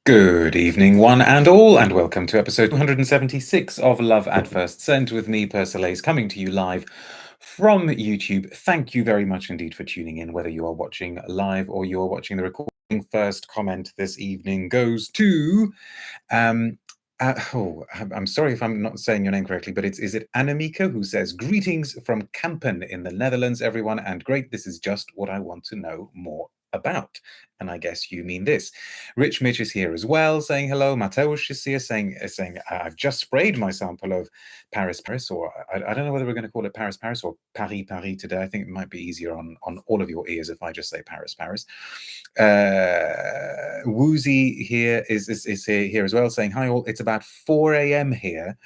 Good evening, one and all, and welcome to episode 276 of Love at First Scent with me, Persolaise, coming to you live from YouTube. Thank you very much indeed for tuning in, whether you are watching live or you are watching the recording. First comment this evening goes to I'm sorry if I'm not saying your name correctly, but is it Annemieke, who says, "Greetings from Kampen in the Netherlands, everyone, and great. This is just what I want to know more about." And I guess you mean this. Rich Mitch is here as well, saying hello. Mateusz is here, saying I've just sprayed my sample of Paris, or I don't know whether we're going to call it Paris, or Paris, today. I think it might be easier on all of your ears if I just say Paris. Woozy here is here as well, saying hi all. It's about 4 a.m. here.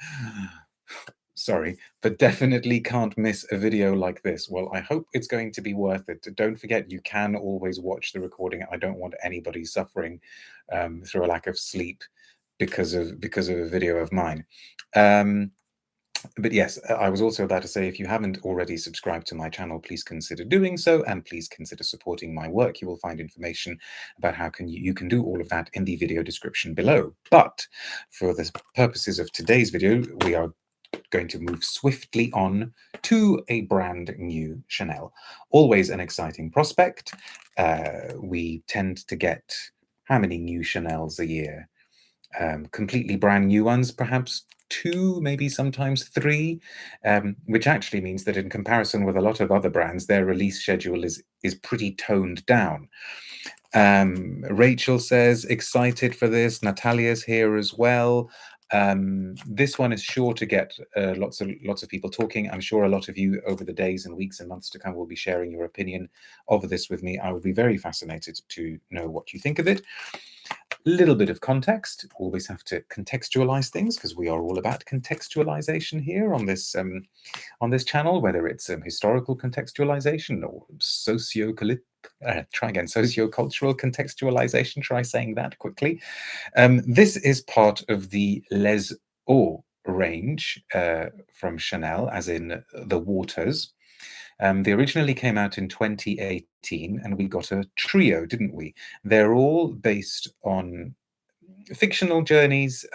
Sorry, but definitely can't miss a video like this. Well, I hope it's going to be worth it. Don't forget, you can always watch the recording. I don't want anybody suffering through a lack of sleep because of a video of mine. But yes, I was also about to say, if you haven't already subscribed to my channel, please consider doing so, and please consider supporting my work. You will find information about how you can do all of that in the video description below. But for the purposes of today's video, we are going to move swiftly on to a brand new Chanel. Always an exciting prospect. We tend to get how many new Chanels a year? Completely brand new ones, perhaps 2, maybe sometimes 3, which actually means that in comparison with a lot of other brands, their release schedule is pretty toned down. Rachel says, excited for this. Natalia's here as well. This one is sure to get lots of people talking. I'm sure a lot of you over the days and weeks and months to come will be sharing your opinion of this with me. I would be very fascinated to know what you think of it. Little bit of context. Always have to contextualize things because we are all about contextualization here on this channel, whether it's historical contextualization or sociocultural contextualization. Try saying that quickly. This is part of the Les Eaux range from Chanel, as in the waters. They originally came out in 2018, and we got a trio, didn't we? They're all based on fictional journeys,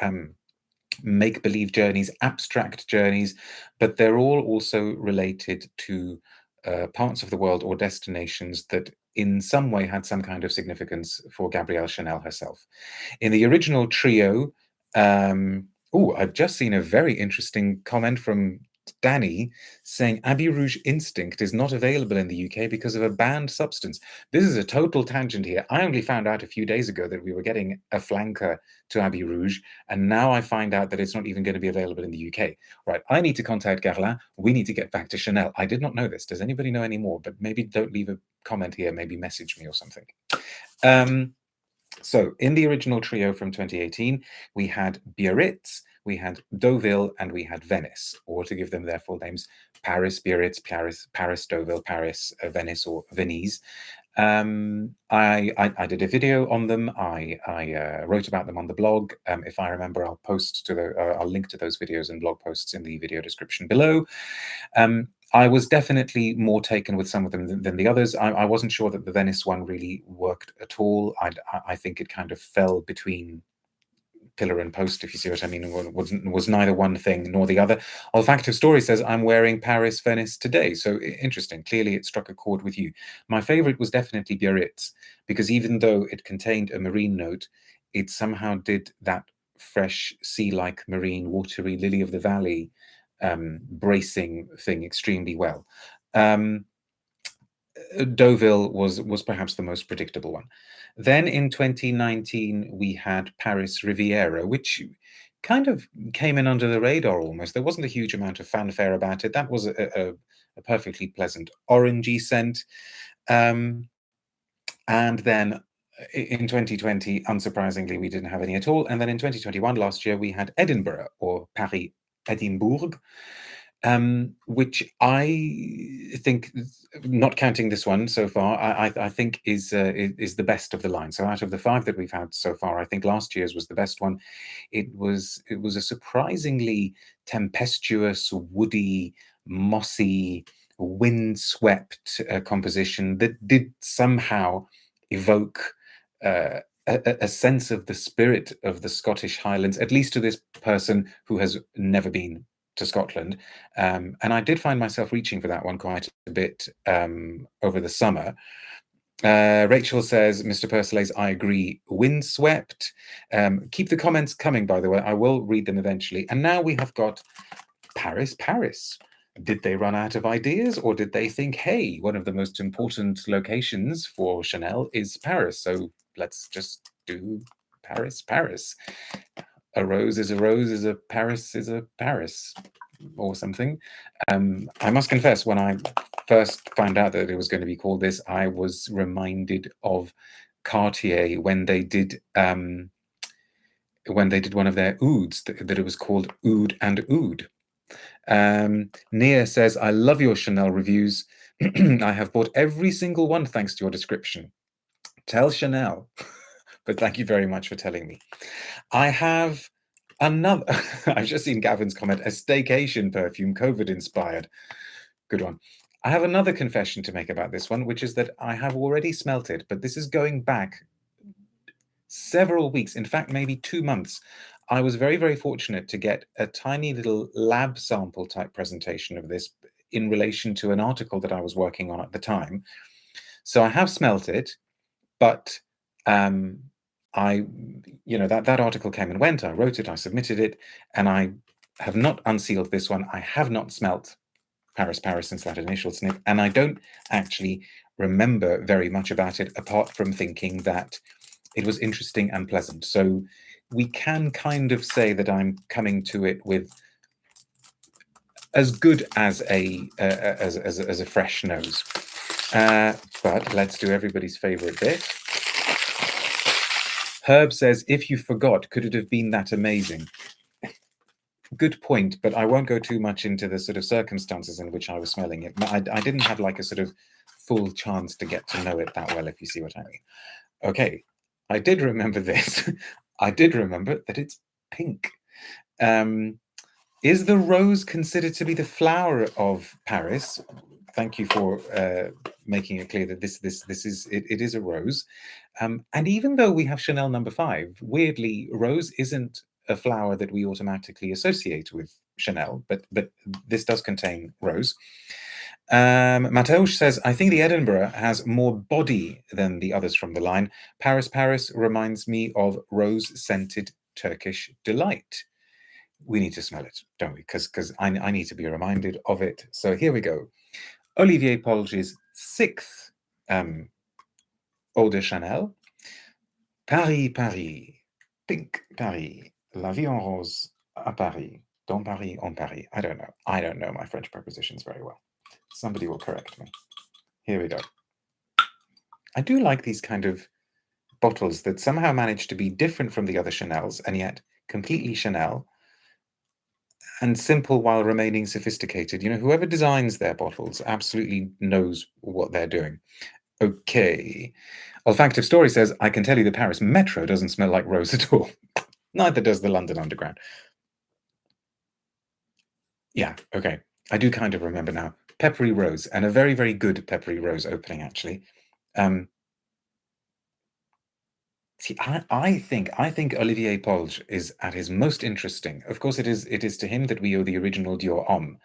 make-believe journeys, abstract journeys, but they're all also related to parts of the world or destinations that in some way had some kind of significance for Gabrielle Chanel herself. In the original trio, I've just seen a very interesting comment from Danny saying Abbey Rouge Instinct is not available in the UK because of a banned substance. This is a total tangent here. I only found out a few days ago that we were getting a flanker to Abbey Rouge, and now I find out that it's not even going to be available in the UK. Right, I need to contact Guerlain. We need to get back to Chanel. I did not know this. Does anybody know any more? But maybe don't leave a comment here. Maybe message me or something. So in the original trio from 2018, we had Biarritz, we had Deauville, and we had Venice, or to give them their full names, Paris, Biarritz, Paris, Deauville, Paris, Venice, or Venise. I did a video on them. I wrote about them on the blog. If I remember, I'll post to I'll link to those videos and blog posts in the video description below. I was definitely more taken with some of them than the others. I wasn't sure that the Venice one really worked at all. I think it kind of fell between pillar and post, if you see what I mean. It was neither one thing nor the other. Olfactive Story says, I'm wearing Paris, Venice today. So interesting. Clearly, it struck a chord with you. My favorite was definitely Biarritz, because even though it contained a marine note, it somehow did that fresh, sea-like, marine, watery, lily of the valley bracing thing extremely well. Deauville was perhaps the most predictable one. Then in 2019, we had Paris Riviera, which kind of came in under the radar almost. There wasn't a huge amount of fanfare about it. That was a perfectly pleasant orangey scent. And then in 2020, unsurprisingly, we didn't have any at all. And then in 2021, last year, we had Edinburgh, or Paris Edinburgh, which I think, not counting this one so far, I think is the best of the line. So out of the 5 that we've had so far, I think last year's was the best one. It was a surprisingly tempestuous, woody, mossy, windswept composition that did somehow evoke a sense of the spirit of the Scottish Highlands, at least to this person who has never been to Scotland. And I did find myself reaching for that one quite a bit over the summer. Rachel says, Mr. Persolaise, I agree. Windswept. Keep the comments coming, by the way. I will read them eventually. And now we have got Paris, Paris. Did they run out of ideas, or did they think, hey, one of the most important locations for Chanel is Paris, so let's just do Paris, Paris. A rose is a rose, is a Paris is a Paris, or something. I must confess, when I first found out that it was going to be called this, I was reminded of Cartier when they did one of their ouds, that it was called Oud and Oud. Nia says, I love your Chanel reviews. I have bought every single one thanks to your description. Tell Chanel. But thank you very much for telling me. I have another, I've just seen Gavin's comment, a staycation perfume, COVID inspired. Good one. I have another confession to make about this one, which is that I have already smelt it, but this is going back several weeks, in fact, maybe 2 months. I was very, very fortunate to get a tiny little lab sample type presentation of this in relation to an article that I was working on at the time. So I have smelt it, but that article came and went. I wrote it, I submitted it, and I have not unsealed this one. I have not smelt Paris, Paris since that initial sniff, and I don't actually remember very much about it, apart from thinking that it was interesting and pleasant. So we can kind of say that I'm coming to it with as good as a fresh nose. But let's do everybody's favorite bit. Herb says, if you forgot, could it have been that amazing? Good point, but I won't go too much into the sort of circumstances in which I was smelling it. I didn't have like a sort of full chance to get to know it that well, if you see what I mean. Okay, I did remember this. I did remember that it's pink. Is the rose considered to be the flower of Paris? Thank you for making it clear that this is it is a rose. And even though we have Chanel No. 5, weirdly, rose isn't a flower that we automatically associate with Chanel, but this does contain rose. Mateusz says, I think the Edinburgh has more body than the others from the line. Paris, Paris reminds me of rose-scented Turkish delight. We need to smell it, don't we? Because I need to be reminded of it. So here we go. Olivier Polge's 6th Eau de Chanel. Paris, Paris. Pink Paris. La vie en rose à Paris. Dans Paris, en Paris. I don't know. I don't know my French prepositions very well. Somebody will correct me. Here we go. I do like these kind of bottles that somehow manage to be different from the other Chanels and yet completely Chanel and simple while remaining sophisticated. You know, whoever designs their bottles absolutely knows what they're doing. Okay. Olfactive Story says, I can tell you the Paris Metro doesn't smell like rose at all. Neither does the London Underground. Yeah, okay. I do kind of remember now. Peppery rose, and a very, very good peppery rose opening, actually. See, I think Olivier Polge is at his most interesting. Of course, it is to him that we owe the original Dior Homme,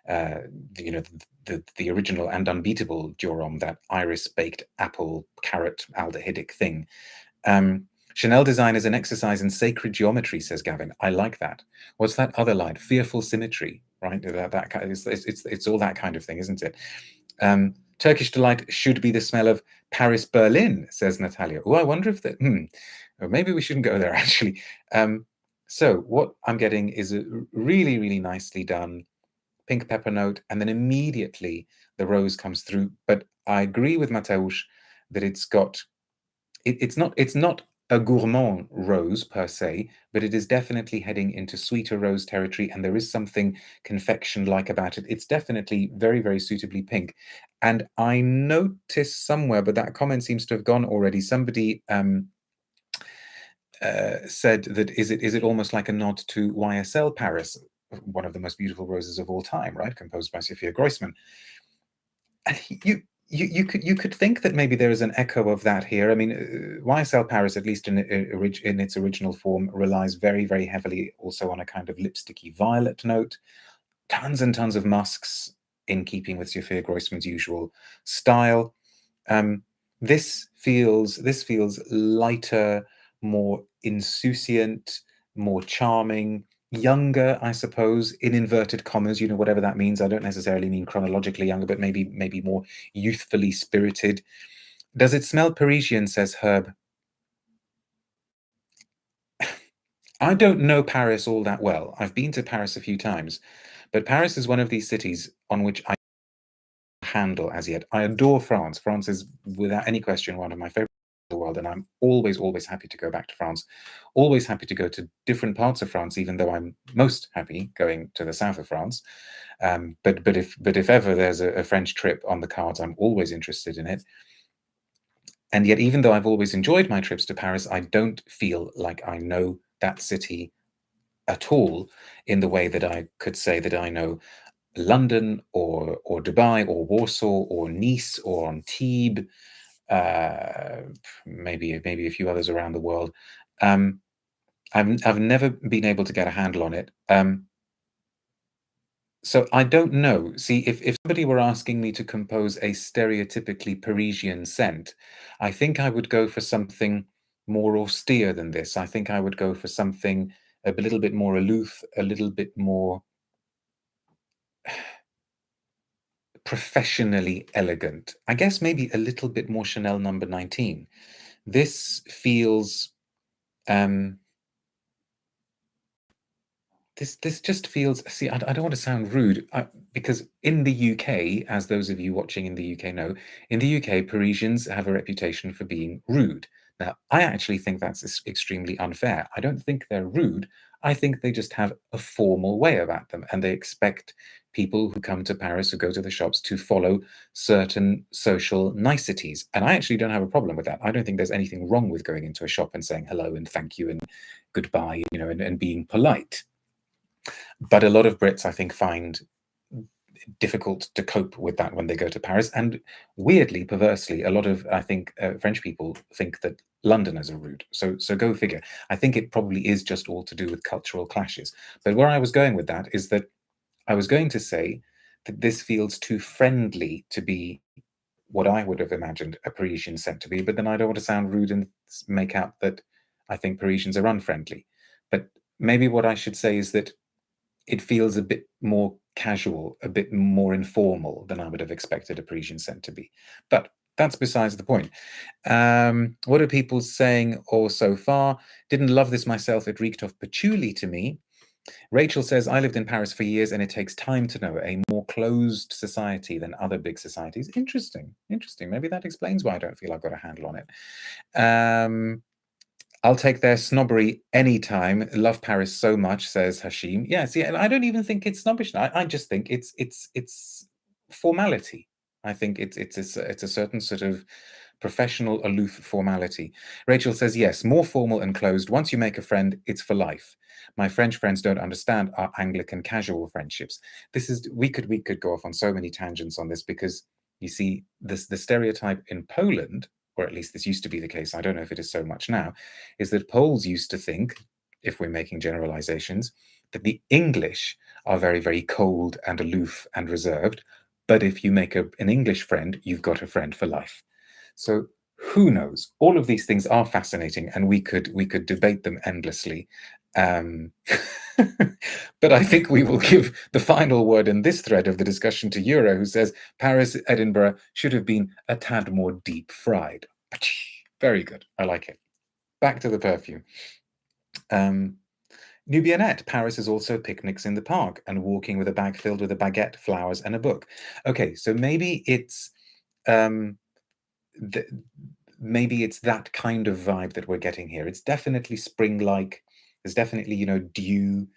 the original and unbeatable Dior Homme, that iris baked apple carrot aldehydic thing. Chanel design is an exercise in sacred geometry, says Gavin. I like that. What's that other line? Fearful symmetry, right? That kind of, it's all that kind of thing, isn't it? Turkish delight should be the smell of Paris, Berlin, says Natalia. Oh, I wonder if that. Maybe we shouldn't go there actually. So what I'm getting is a really, really nicely done pink pepper note, and then immediately the rose comes through. But I agree with Mateusz that it's not a gourmand rose per se, but it is definitely heading into sweeter rose territory, and there is something confection-like about it. It's definitely very, very suitably pink. And I noticed somewhere, but that comment seems to have gone already, somebody said that is it almost like a nod to YSL Paris, one of the most beautiful roses of all time, right? Composed by Sophia Groisman. you could think that maybe there is an echo of that here. I mean, YSL Paris, at least in its original form, relies very, very heavily also on a kind of lipsticky violet note. Tons and tons of musks in keeping with Sophia Groisman's usual style. Um, this feels lighter, more insouciant, more charming, younger, I suppose, in inverted commas, whatever that means. I don't necessarily mean chronologically younger, but maybe more youthfully spirited. Does it smell Parisian, says Herb? I don't know Paris all that well. I've been to Paris a few times, but Paris is one of these cities on which I handle as yet. I adore France. France is, without any question, one of my favorite in the world, and I'm always, always happy to go back to France. Always happy to go to different parts of France, even though I'm most happy going to the south of France. But if ever there's a French trip on the cards, I'm always interested in it. And yet, even though I've always enjoyed my trips to Paris, I don't feel like I know that city at all in the way that I could say that I know London or Dubai or Warsaw or Nice or Antibes, maybe a few others around the world. I've never been able to get a handle on it. So I don't know. See, if somebody were asking me to compose a stereotypically Parisian scent, I think I would go for something more austere than this. I think I would go for something a little bit more aloof, a little bit more professionally elegant. I guess maybe a little bit more Chanel number 19. This feels um this just feels, see, I don't want to sound rude, because in the UK, as those of you watching in the UK know, in the UK, Parisians have a reputation for being rude. Now, I actually think that's extremely unfair. I don't think they're rude. I think they just have a formal way about them, and they expect people who come to Paris, who go to the shops, to follow certain social niceties. And I actually don't have a problem with that. I don't think there's anything wrong with going into a shop and saying hello and thank you and goodbye, and being polite. But a lot of Brits, I think, find difficult to cope with that when they go to Paris. And weirdly, perversely, a lot of, I think, French people think that Londoners are rude. So go figure. I think it probably is just all to do with cultural clashes. But where I was going with that is that I was going to say that this feels too friendly to be what I would have imagined a Parisian scent to be. But then I don't want to sound rude and make out that I think Parisians are unfriendly. But maybe what I should say is that it feels a bit more casual, a bit more informal than I would have expected a Parisian scent to be. But that's besides the point. What are people saying all so far? Didn't love this myself. It reeked of patchouli to me. Rachel says, I lived in Paris for years and it takes time to know a more closed society than other big societies. Interesting. Interesting. Maybe that explains why I don't feel I've got a handle on it. I'll take their snobbery anytime. Love Paris so much, says Hashim. Yeah, see, and I don't even think it's snobbish. I just think it's formality. I think it's a certain sort of professional, aloof formality. Rachel says, yes, more formal and closed. Once you make a friend, it's for life. My French friends don't understand our Anglican casual friendships. We could go off on so many tangents on this, because you see the stereotype in Poland, or at least this used to be the case, I don't know if it is so much now, is that Poles used to think, if we're making generalizations, that the English are very, very cold and aloof and reserved. But if you make an English friend, you've got a friend for life. So who knows? All of these things are fascinating, and we could debate them endlessly. Um, but I think we will give the final word in this thread of the discussion to Euro, who says Paris, Edinburgh should have been a tad more deep fried. Very good. I like it. Back to the perfume. Nubianette, Paris is also picnics in the park and walking with a bag filled with a baguette, flowers, and a book. Okay, so maybe it's maybe it's that kind of vibe that we're getting here. It's definitely spring-like. There's definitely, dew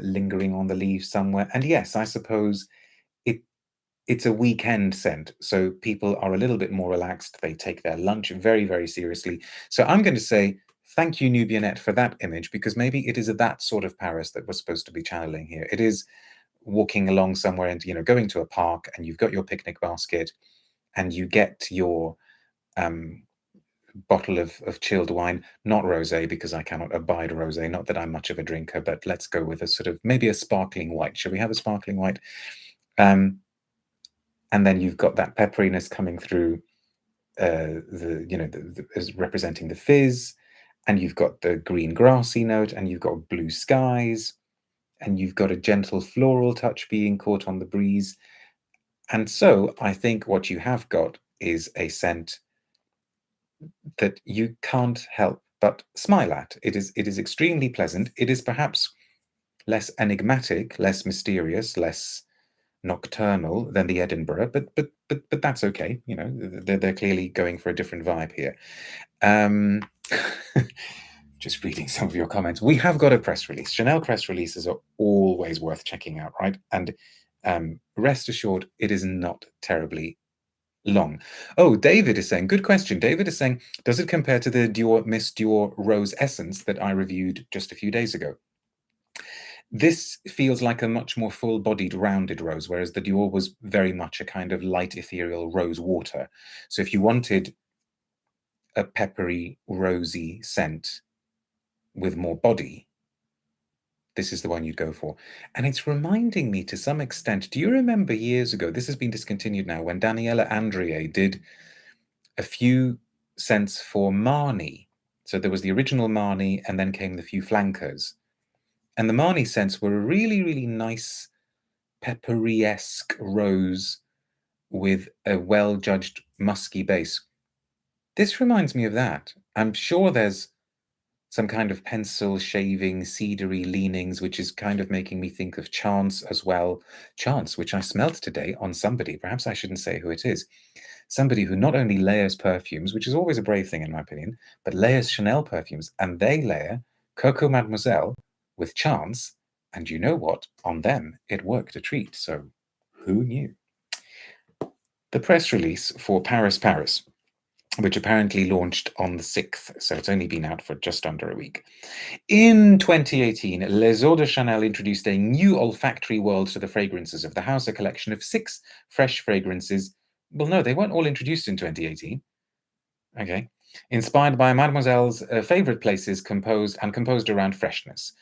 lingering on the leaves somewhere. And yes, I suppose it's a weekend scent, so people are a little bit more relaxed. They take their lunch very, very seriously. So I'm going to say thank you, Nubianette, for that image, because maybe it is that sort of Paris that we're supposed to be channeling here. It is walking along somewhere and, going to a park, and you've got your picnic basket, and you get your bottle of chilled wine, not rosé, because I cannot abide rosé. Not that I'm much of a drinker, but let's go with a sort of maybe a sparkling white. Should we have a sparkling white? And then you've got that pepperiness coming through, as representing the fizz, and you've got the green grassy note, and you've got blue skies, and you've got a gentle floral touch being caught on the breeze. And so I think what you have got is a scent that you can't help but smile at. It is extremely pleasant. It is perhaps less enigmatic, less mysterious, less nocturnal than the Edinburgh, but that's okay. You know, they're clearly going for a different vibe here. Just reading some of your comments. We have got a press release. Chanel press releases are always worth checking out, right? And rest assured, it is not terribly long. Oh, David is saying, good question. David is saying, does it compare to the Dior Miss Dior Rose Essence that I reviewed just a few days ago? This feels like a much more full-bodied, rounded rose, whereas the Dior was very much a kind of light, ethereal rose water. So if you wanted a peppery, rosy scent with more body, this is the one you'd go for. And it's reminding me to some extent, do you remember years ago, this has been discontinued now, when Daniela Andrier did a few scents for Marni? So there was the original Marni, and then came the few flankers. And the Marni scents were a really, really nice, peppery-esque rose with a well-judged musky base. This reminds me of that. I'm sure there's some kind of pencil shaving, cedary leanings, which is kind of making me think of Chance as well. Chance, which I smelled today on somebody, perhaps I shouldn't say who it is, somebody who not only layers perfumes, which is always a brave thing in my opinion, but layers Chanel perfumes, and they layer Coco Mademoiselle with Chance, and you know what? On them, it worked a treat, so who knew? The press release for Paris, Paris, which apparently launched on the 6th, so it's only been out for just under a week. In 2018, Les Eaux de Chanel introduced a new olfactory world to the fragrances of the house, a collection of 6 fresh fragrances. Well, no, they weren't all introduced in 2018. Okay. Inspired by Mademoiselle's favorite places composed around freshness.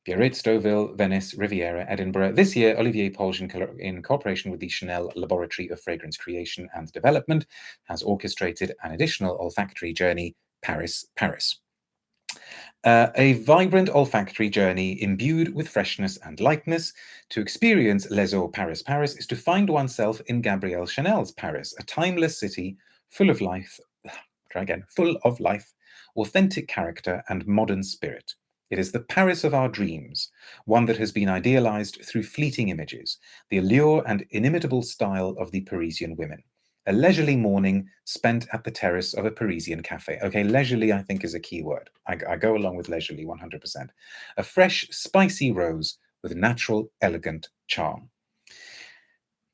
Biarritz, Deauville, Venice, Riviera, Edinburgh. This year, Olivier Polge, in cooperation with the Chanel Laboratory of Fragrance Creation and Development, has orchestrated an additional olfactory journey, Paris, Paris. A vibrant olfactory journey imbued with freshness and lightness. To experience Les Eaux Paris, Paris is to find oneself in Gabrielle Chanel's Paris, a timeless city full of life, authentic character, and modern spirit. It is the Paris of our dreams, one that has been idealized through fleeting images, the allure and inimitable style of the Parisian women. A leisurely morning spent at the terrace of a Parisian cafe. Okay, leisurely, I think, is a key word. I go along with leisurely 100%. A fresh, spicy rose with natural, elegant charm.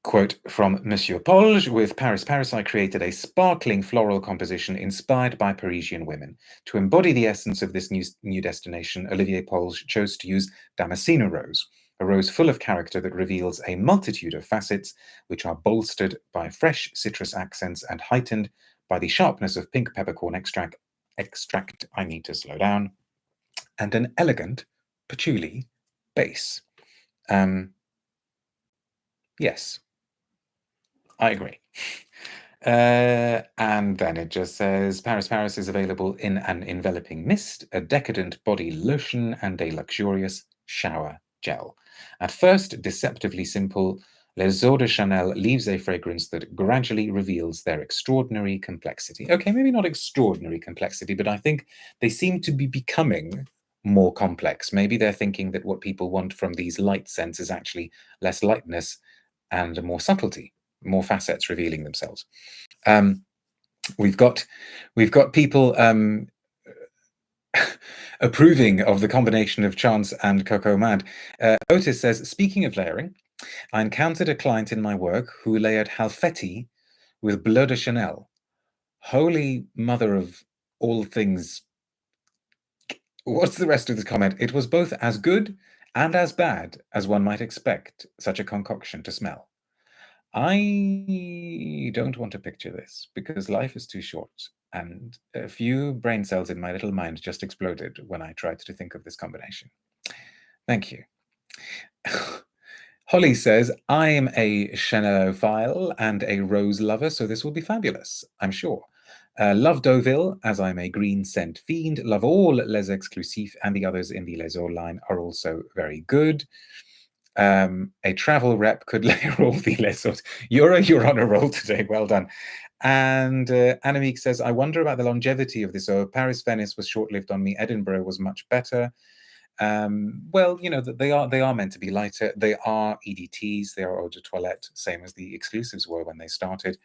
Quote from Monsieur Polge, with Paris, Paris, I created a sparkling floral composition inspired by Parisian women. To embody the essence of this new destination, Olivier Polge chose to use Damasceno rose, a rose full of character that reveals a multitude of facets, which are bolstered by fresh citrus accents and heightened by the sharpness of pink peppercorn extract, I need to slow down, and an elegant patchouli base. Yes, I agree. And then it just says, Paris, Paris is available in an enveloping mist, a decadent body lotion, and a luxurious shower gel. At first, deceptively simple, Les Eaux de Chanel leaves a fragrance that gradually reveals their extraordinary complexity. Okay, maybe not extraordinary complexity, but I think they seem to be becoming more complex. Maybe they're thinking that what people want from these light scents is actually less lightness and more subtlety, more facets revealing themselves. We've got people approving of the combination of Chance and Coco Mad. Otis says, speaking of layering, I encountered a client in my work who layered Halfetti with Bleu de Chanel. Holy mother of all things. What's the rest of the comment? It was both as good and as bad as one might expect such a concoction to smell. I don't want to picture this because life is too short, and a few brain cells in my little mind just exploded when I tried to think of this combination. Thank you. Holly says, I am a Chanel-ophile and a rose lover, so this will be fabulous, I'm sure. Love Deauville, as I'm a green scent fiend. Love all Les Exclusifs, and the others in the Les Eaux line are also very good. A travel rep could layer all the Les Eaux. You're on a roll today, well done. And Annemiek says, I wonder about the longevity of this eau. Paris Venice was short-lived on me. Edinburgh was much better. Well, you know, they are meant to be lighter. They are EDTs. They are eau de toilette, same as the exclusives were when they started.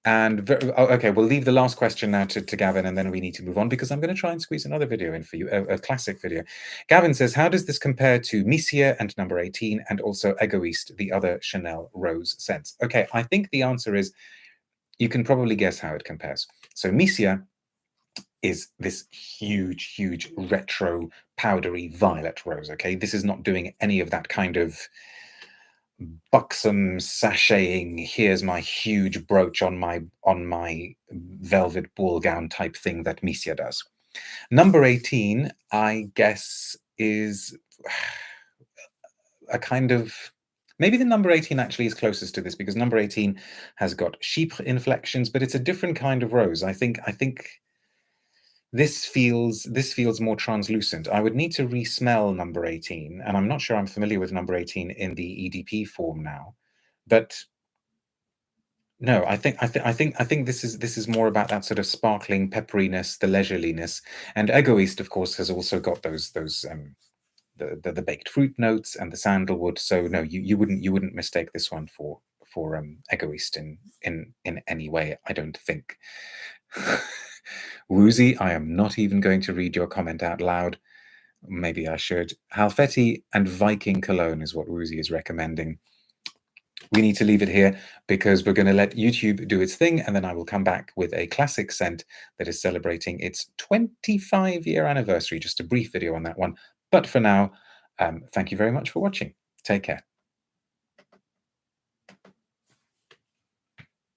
Okay, we'll leave the last question now to Gavin, and then we need to move on because I'm going to try and squeeze another video in for you, a classic video. Gavin says, how does this compare to Misia and number 18 and also Egoiste, the other Chanel rose scents? Okay, I think the answer is, you can probably guess how it compares. So Misia is this huge, huge retro powdery violet rose, okay? This is not doing any of that kind of buxom sashaying, here's my huge brooch on my velvet ball gown type thing that Misia does. Number 18, I guess, is a kind of, maybe the number 18 actually is closest to this, because number 18 has got chypre inflections, but it's a different kind of rose. I think this feels more translucent. I would need to re-smell number 18, and I'm not sure I'm familiar with number 18 in the EDP form now. But no, I think this is more about that sort of sparkling pepperiness, the leisureliness. And Egoiste, of course, has also got those the baked fruit notes and the sandalwood. So no, you wouldn't mistake this one for Egoiste in any way, I don't think. Woozy, I am not even going to read your comment out loud. Maybe I should. Halfetti and Viking Cologne is what Woozy is recommending. We need to leave it here because we're going to let YouTube do its thing, and then I will come back with a classic scent that is celebrating its 25-year anniversary. Just a brief video on that one. But for now, thank you very much for watching. Take care.